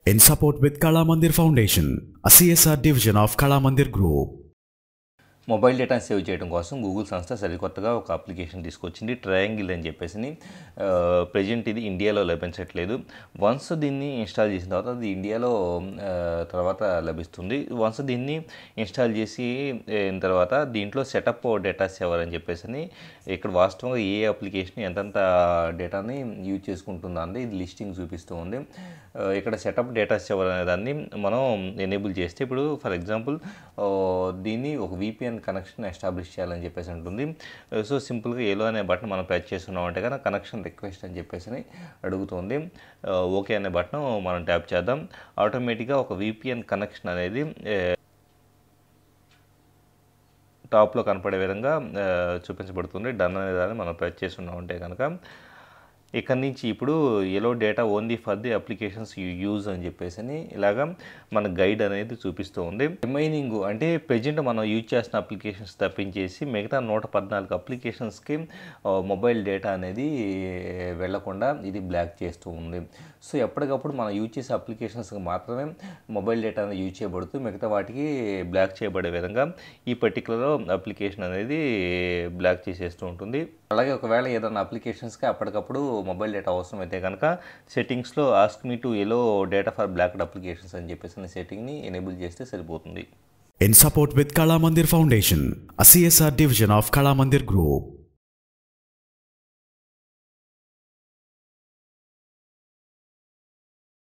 in support with Kala Mandir Foundation, a CSR division of Kala Mandir Group. Mobile డేటాను save చేయడం కోసం Google సంస్థ సరికొత్తగా ఒక అప్లికేషన్ తీసుకొచ్చింది, ట్రయాంగిల్ అని చెప్పేసి. ప్రెజెంట్ ఇది ఇండియాలో లభించట్లేదు. వన్స్ దీన్ని ఇన్స్టాల్ చేసిన తర్వాత అది ఇండియాలో తర్వాత లభిస్తుంది. వన్స్ దీన్ని ఇన్స్టాల్ చేసి తర్వాత దీంట్లో సెటప్ డేటా సేవర్ అని చెప్పేసి ఇక్కడ వాస్తవంగా ఏ అప్లికేషన్ ఎంతంత డేటాని యూజ్ చేసుకుంటుందా అంటే ఇది లిస్టింగ్ చూపిస్తూ ఉంది. ఇక్కడ సెటప్ డేటా సేవర్ అనే దాన్ని మనం ఎనేబుల్ చేస్తే ఇప్పుడు ఫర్ ఎగ్జాంపుల్ దీన్ని ఒక VPN కనెక్షన్ ఎస్టాబ్లిష్ చేయాలని చెప్పేసి ఉంటుంది. సో సింపుల్గా ఏలో అనే బటన్ మనం ప్రెస్ చేస్తున్నాం అంటే కనుక కనెక్షన్ రిక్వెస్ట్ అని చెప్పేసి అడుగుతుంది. ఓకే అనే బటన్ మనం ట్యాప్ చేద్దాం. ఆటోమేటిక్గా ఒక VPN కనెక్షన్ అనేది టాప్లో కనపడే విధంగా చూపించబడుతుంది. డన్ అనే దాన్ని మనం ప్రెస్ చేస్తున్నాం అంటే కనుక ఇక్కడ నుంచి ఇప్పుడు allow data only for the applications you use అని చెప్పేసి ఇలాగా మన గైడ్ అనేది చూపిస్తూ ఉంది. రిమైనింగ్ అంటే ప్రెజెంట్ మనం యూజ్ చేస్తున్న అప్లికేషన్స్ తప్పించేసి మిగతా 114 అప్లికేషన్స్కి మొబైల్ డేటా అనేది వెళ్లకుండా ఇది బ్లాక్ చేస్తూ ఉంది. సో ఎప్పటికప్పుడు మనం యూజ్ చేసే అప్లికేషన్స్కి మాత్రమే మొబైల్ డేటా అనేది యూజ్ చేయబడుతూ మిగతా వాటికి బ్లాక్ చేయబడే విధంగా ఈ పర్టికులర్ అప్లికేషన్ అనేది బ్లాక్ చేసేస్తూ ఉంటుంది. అలాగే ఒకవేళ ఏదైనా అప్లికేషన్స్కి అప్పటికప్పుడు మొబైల్ డేటా అవసరం అయితే కనుక సెట్టింగ్స్లో ask me to allow data for blocked applications అని చెప్పేసి సెట్టింగ్ని ఎనేబుల్ చేస్తే సరిపోతుంది. In support with Kala Mandir Foundation, a CSR division of Kala Mandir Group.